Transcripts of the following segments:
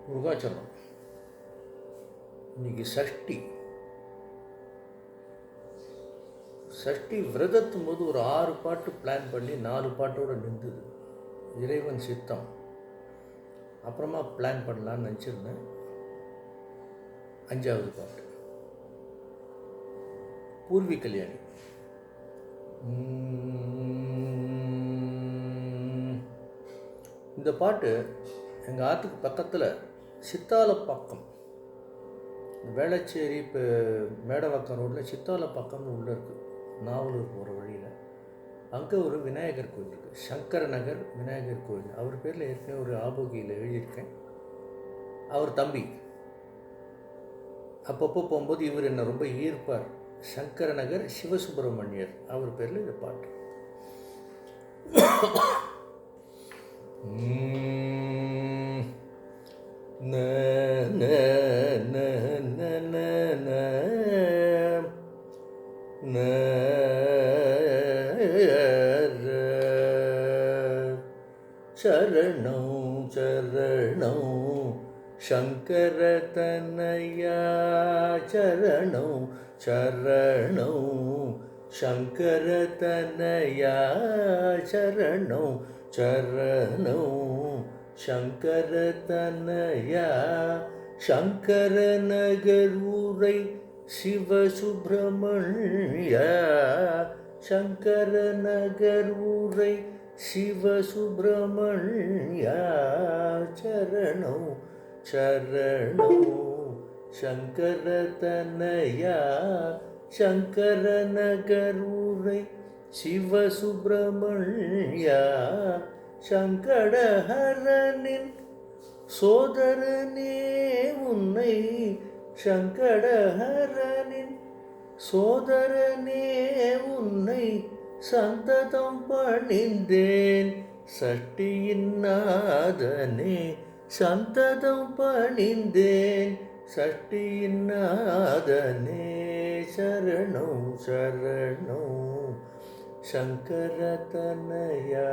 முருகாச்சலம். இன்னைக்கு சஷ்டி. சஷ்டி விரதத்தும் போது ஒரு 6 பாட்டு பிளான் பண்ணி 4 பாட்டோடு நின்றுது. இறைவன் சித்தம். அப்புறமா பிளான் பண்ணலான்னு நினச்சிருந்தேன். 5வது பாட்டு பூர்வி கல்யாணி. இந்த பாட்டு எங்கள் ஆற்றுக்கு பக்கத்தில் சித்தாலப்பாக்கம், வேளச்சேரி இப்போ மேடவாக்கம் ரோட்டில் சித்தாலப்பாக்கம்னு உள்ளே இருக்குது, நாவலூர் போகிற வழியில். அங்கே ஒரு விநாயகர் கோயில் இருக்குது, சங்கர நகர் விநாயகர் கோயில். அவர் பேரில் ஏற்கனவே ஒரு ஆபோகியில் எழுதியிருக்கேன். அவர் தம்பி. அப்பப்போ போகும்போது இவர் என்னை ரொம்ப ஈர்ப்பார். சங்கர நகர் சிவசுப்பிரமணியர், அவர் பேரில் இந்த பாட்டு. சரணம் சரணம் சங்கர தனயா, சரணம் சரணம் சங்கர தனயா, சரணம் சரணம் சங்கர தனயா. சங்கர நகர் ஊரை சிவசுப்பிரமணியா, சங்கர நகர் ஊரை சிவசுப்பிரமணியா, சரணம் சரணம் சங்கர தனயா. சங்கர நகர் ஊரை சிவசுப்பிரமணியா, சங்கடஹரனின் சோதரனே உன்னை, சங்கடஹரனின் சோதரனே உன்னை சந்ததம் பணிந்தேன். சஷ்டியின் நாதனே சந்ததம் பணிந்தேன், சஷ்டியின் நாதனே. சரணம் சரணம் சங்கர தனயா.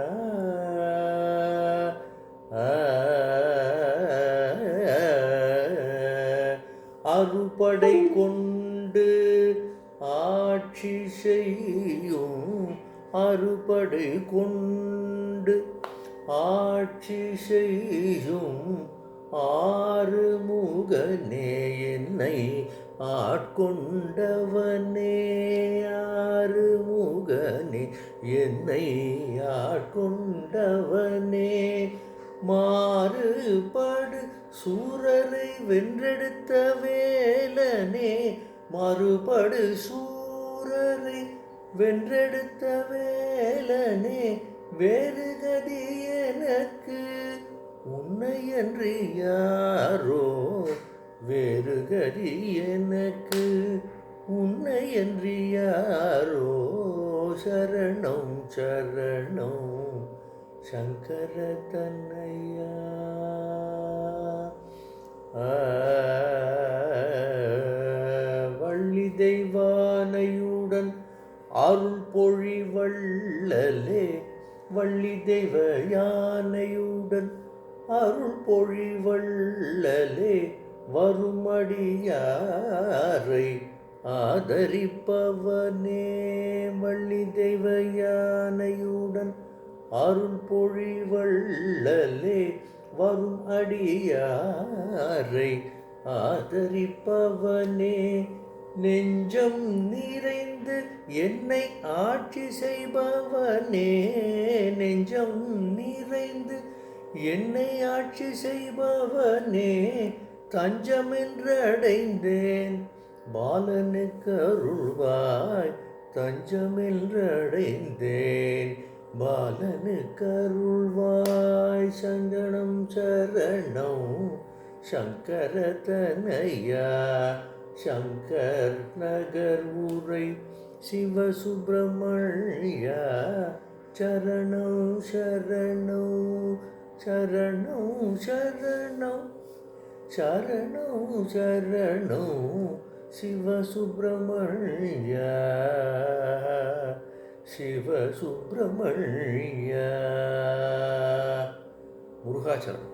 அறுபடை கொண்டு ஆட்சி செய்யும், அறுபடை கொண்டு ஆட்சி செய்யும் ஆறுமுகனே என்னை ஆட்கொண்டவனே, ஆறுமுகனே என்னை ஆட்கொண்டவனே. மாறுபடு சூரரை வென்றெடுத்த வேலனே, மாறுபடு சூரரை வென்றெடுத்த வேலனே. வேறு கதி எனக்கு உன்னையன்றி யாரோ, வேறு கதி எனக்கு உன்னையன்றி யாரோ. சரணம் சரணம் சங்கர தனயா. வள்ளி தெய்வானையுடன் அருள் பொழி வள்ளலே, வள்ளி தெய்வ யானையுடன் அருள் பொழி வள்ளலே. வருமடியாரை ஆதரிப்பவனே, வள்ளி தெய்வ யானையுடன் அருள் பொழி வள்ளலே. வரும் அடியாரை ஆதரிப்பவனே. நெஞ்சம் நிறைந்து என்னை ஆட்சி செய்பவனே, நெஞ்சம் நிறைந்து என்னை ஆட்சி செய்பவனே. தஞ்சமென்று அடைந்தேன் பாலனுக்கு அருள்வாய், தஞ்சமென்று அடைந்தேன் பாலனுக்கு அருள்வாய். சங்கடம் சரணம் சங்கர தனயா. சங்கர் நகர் ஊரை சிவசுப்பிரமணியா, சரணம் சரணம் சரணம் சரணம் சரணம் சரணம் சிவசுப்பிரமணியா, சிவசுப்பிரமணியா. முருகாச்சலம்.